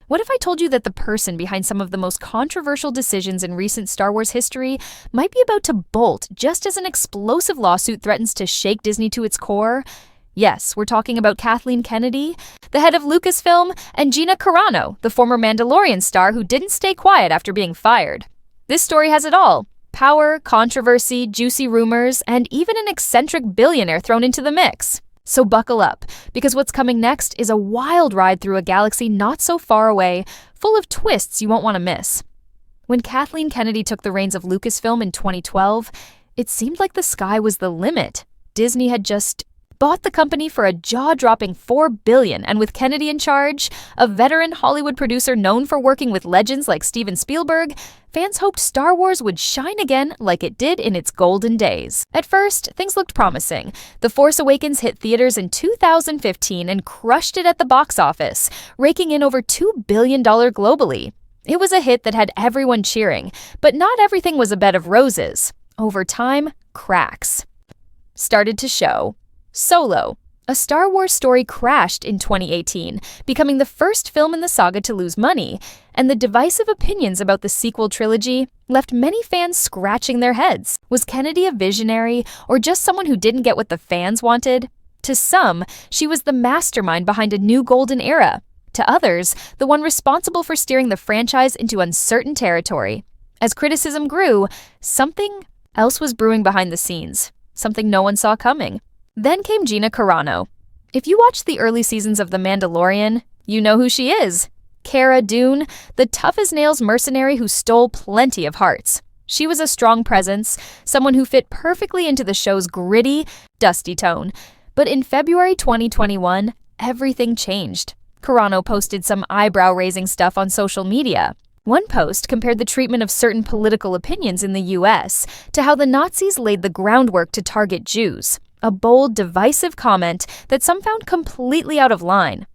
What if I told you that the person behind some of the most controversial decisions in recent Star Wars history might be about to bolt just as an explosive lawsuit threatens to shake Disney to its core? Yes, we're talking about Kathleen Kennedy, the head of Lucasfilm, and Gina Carano, the former Mandalorian star who didn't stay quiet after being fired. This story has it all: power, controversy, juicy rumors, and even an eccentric billionaire thrown into the mix. So buckle up, because what's coming next is a wild ride through a galaxy not so far away, full of twists you won't want to miss. When Kathleen Kennedy took the reins of Lucasfilm in 2012, it seemed like the sky was the limit. Disney had just bought the company for a jaw-dropping $4 billion, and with Kennedy in charge, a veteran Hollywood producer known for working with legends like Steven Spielberg, fans hoped Star Wars would shine again like it did in its golden days. At first, things looked promising. The Force Awakens hit theaters in 2015 and crushed it at the box office, raking in over $2 billion globally. It was a hit that had everyone cheering, but not everything was a bed of roses. Over time, cracks started to show. Solo, a Star Wars story, crashed in 2018, becoming the first film in the saga to lose money, and the divisive opinions about the sequel trilogy left many fans scratching their heads. Was Kennedy a visionary, or just someone who didn't get what the fans wanted? To some, she was the mastermind behind a new golden era. To others, the one responsible for steering the franchise into uncertain territory. As criticism grew, something else was brewing behind the scenes, something no one saw coming. Then came Gina Carano. If you watched the early seasons of The Mandalorian, you know who she is. Cara Dune, the tough-as-nails mercenary who stole plenty of hearts. She was a strong presence, someone who fit perfectly into the show's gritty, dusty tone. But in February 2021, everything changed. Carano posted some eyebrow-raising stuff on social media. One post compared the treatment of certain political opinions in the US to how the Nazis laid the groundwork to target Jews. A bold, divisive comment that some found completely out of line.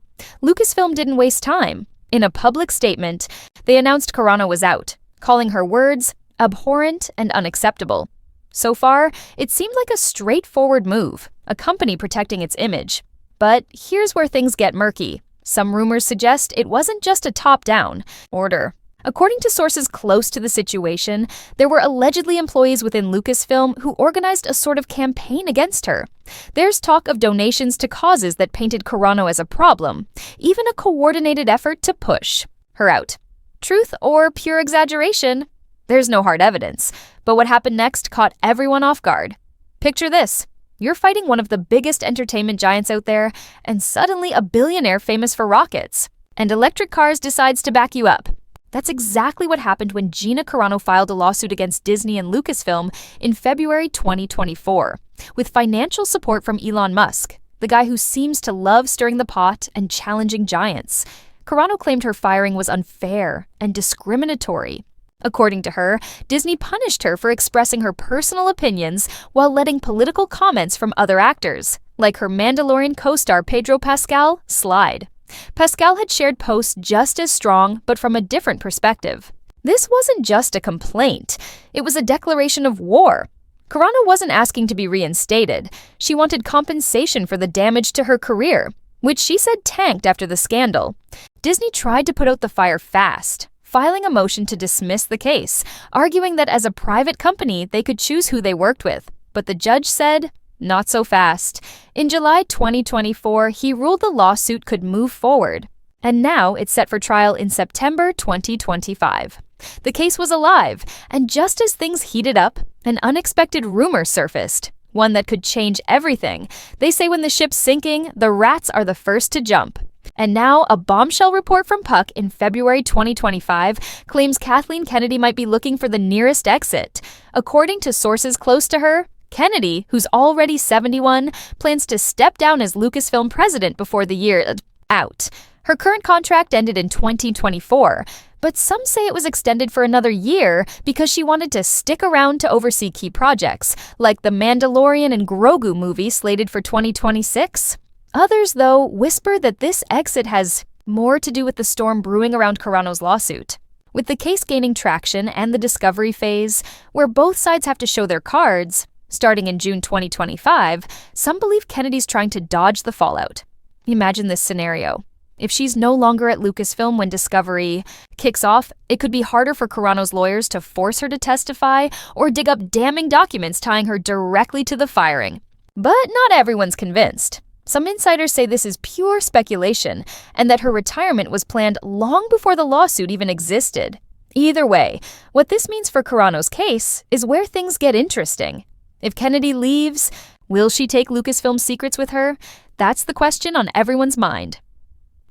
Lucasfilm didn't waste time. In a public statement, they announced Carano was out, calling her words abhorrent and unacceptable. So far, it seemed like a straightforward move, a company protecting its image. But here's where things get murky. Some rumors suggest it wasn't just a top-down order. According to sources close to the situation, there were allegedly employees within Lucasfilm who organized a sort of campaign against her. There's talk of donations to causes that painted Carano as a problem, even a coordinated effort to push her out. Truth or pure exaggeration? There's no hard evidence, but what happened next caught everyone off guard. Picture this. You're fighting one of the biggest entertainment giants out there, and suddenly a billionaire famous for rockets and electric cars decides to back you up. That's exactly what happened when Gina Carano filed a lawsuit against Disney and Lucasfilm in February 2024, with financial support from Elon Musk, the guy who seems to love stirring the pot and challenging giants. Carano claimed her firing was unfair and discriminatory. According to her, Disney punished her for expressing her personal opinions while letting political comments from other actors, like her Mandalorian co-star Pedro Pascal, slide. Pascal had shared posts just as strong, but from a different perspective. This wasn't just a complaint. It was a declaration of war. Carano wasn't asking to be reinstated. She wanted compensation for the damage to her career, which she said tanked after the scandal. Disney tried to put out the fire fast, filing a motion to dismiss the case, arguing that as a private company, they could choose who they worked with. But the judge said, not so fast. In July 2024, he ruled the lawsuit could move forward. And now it's set for trial in September 2025. The case was alive, and just as things heated up, an unexpected rumor surfaced. One that could change everything. They say when the ship's sinking, the rats are the first to jump. And now, a bombshell report from Puck in February 2025 claims Kathleen Kennedy might be looking for the nearest exit. According to sources close to her, Kennedy, who's already 71, plans to step down as Lucasfilm president before the year out. Her current contract ended in 2024, but some say it was extended for another year because she wanted to stick around to oversee key projects, like the Mandalorian and Grogu movie slated for 2026. Others, though, whisper that this exit has more to do with the storm brewing around Carano's lawsuit. With the case gaining traction and the discovery phase, where both sides have to show their cards, starting in June 2025, some believe Kennedy's trying to dodge the fallout. Imagine this scenario. If she's no longer at Lucasfilm when Discovery kicks off, it could be harder for Carano's lawyers to force her to testify or dig up damning documents tying her directly to the firing. But not everyone's convinced. Some insiders say this is pure speculation and that her retirement was planned long before the lawsuit even existed. Either way, what this means for Carano's case is where things get interesting. If Kennedy leaves, will she take Lucasfilm's secrets with her? That's the question on everyone's mind.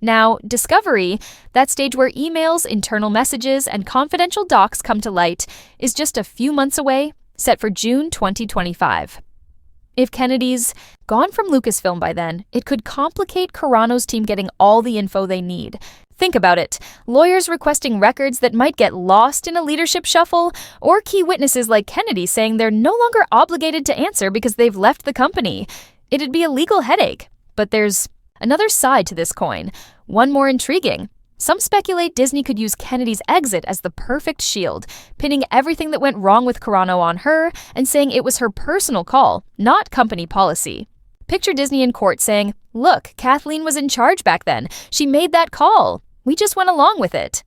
Now, Discovery, that stage where emails, internal messages, and confidential docs come to light, is just a few months away, set for June 2025. If Kennedy's gone from Lucasfilm by then, it could complicate Carano's team getting all the info they need. Think about it. Lawyers requesting records that might get lost in a leadership shuffle, or key witnesses like Kennedy saying they're no longer obligated to answer because they've left the company. It'd be a legal headache. But there's another side to this coin, one more intriguing. Some speculate Disney could use Kennedy's exit as the perfect shield, pinning everything that went wrong with Carano on her and saying it was her personal call, not company policy. Picture Disney in court saying, "Look, Kathleen was in charge back then. She made that call. We just went along with it."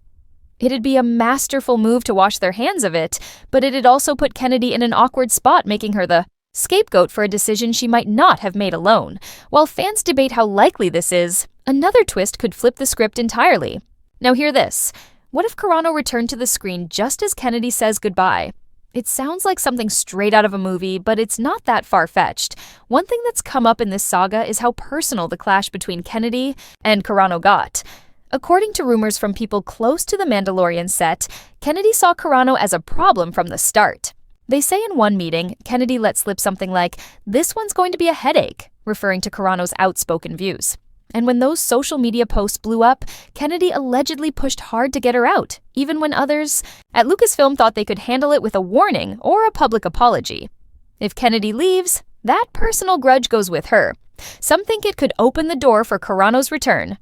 It'd be a masterful move to wash their hands of it, but it'd also put Kennedy in an awkward spot, making her the scapegoat for a decision she might not have made alone. While fans debate how likely this is, another twist could flip the script entirely. Now hear this. What if Carano returned to the screen just as Kennedy says goodbye? It sounds like something straight out of a movie, but it's not that far-fetched. One thing that's come up in this saga is how personal the clash between Kennedy and Carano got. According to rumors from people close to the Mandalorian set, Kennedy saw Carano as a problem from the start. They say in one meeting, Kennedy let slip something like, "This one's going to be a headache," referring to Carano's outspoken views. And when those social media posts blew up, Kennedy allegedly pushed hard to get her out, even when others at Lucasfilm thought they could handle it with a warning or a public apology. If Kennedy leaves, that personal grudge goes with her. Some think it could open the door for Carano's return.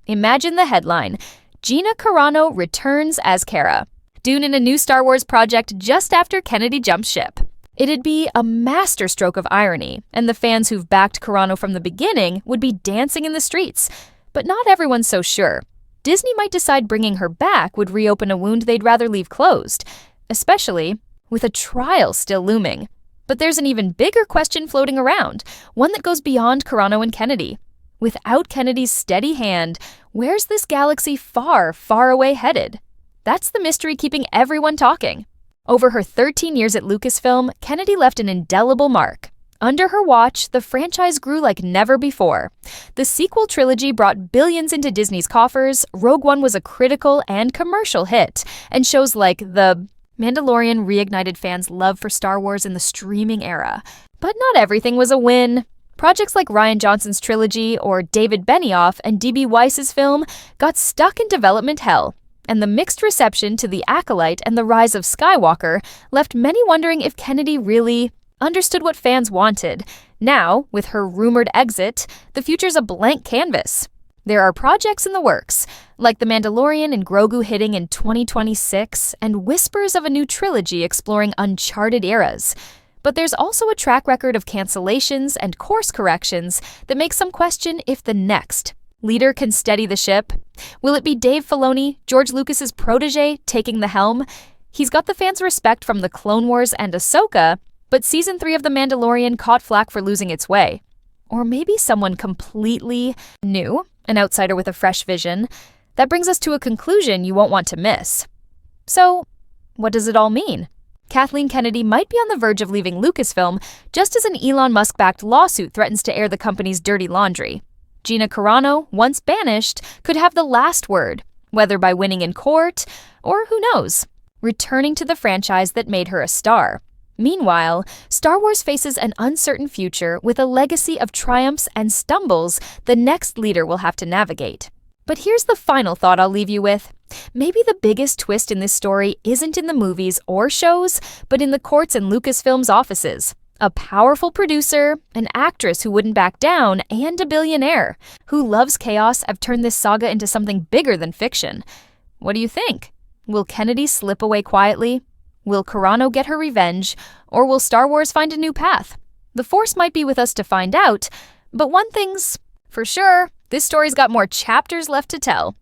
Imagine the headline, "Gina Carano returns as Cara." Dune in a new Star Wars project just after Kennedy jumps ship. It'd be a masterstroke of irony, and the fans who've backed Carano from the beginning would be dancing in the streets. But not everyone's so sure. Disney might decide bringing her back would reopen a wound they'd rather leave closed, especially with a trial still looming. But there's an even bigger question floating around, one that goes beyond Carano and Kennedy. Without Kennedy's steady hand, where's this galaxy far, far away headed? That's the mystery keeping everyone talking. Over her 13 years at Lucasfilm, Kennedy left an indelible mark. Under her watch, the franchise grew like never before. The sequel trilogy brought billions into Disney's coffers, Rogue One was a critical and commercial hit, and shows like The Mandalorian reignited fans' love for Star Wars in the streaming era. But not everything was a win. Projects like Rian Johnson's trilogy or David Benioff and D.B. Weiss's film got stuck in development hell. And the mixed reception to The Acolyte and The Rise of Skywalker left many wondering if Kennedy really understood what fans wanted. Now, with her rumored exit, the future's a blank canvas. There are projects in the works, like The Mandalorian and Grogu hitting in 2026, and whispers of a new trilogy exploring uncharted eras. But there's also a track record of cancellations and course corrections that makes some question if the next leader can steady the ship. Will it be Dave Filoni, George Lucas's protege, taking the helm? He's got the fans' respect from The Clone Wars and Ahsoka, but Season 3 of The Mandalorian caught flack for losing its way. Or maybe someone completely new, an outsider with a fresh vision. That brings us to a conclusion you won't want to miss. So, what does it all mean? Kathleen Kennedy might be on the verge of leaving Lucasfilm, just as an Elon Musk-backed lawsuit threatens to air the company's dirty laundry. Gina Carano, once banished, could have the last word, whether by winning in court or, who knows, returning to the franchise that made her a star. Meanwhile, Star Wars faces an uncertain future with a legacy of triumphs and stumbles the next leader will have to navigate. But here's the final thought I'll leave you with. Maybe the biggest twist in this story isn't in the movies or shows, but in the courts and Lucasfilm's offices. A powerful producer, an actress who wouldn't back down, and a billionaire who loves chaos have turned this saga into something bigger than fiction. What do you think? Will Kennedy slip away quietly? Will Carano get her revenge? Or will Star Wars find a new path? The Force might be with us to find out, but one thing's for sure, This story's got more chapters left to tell.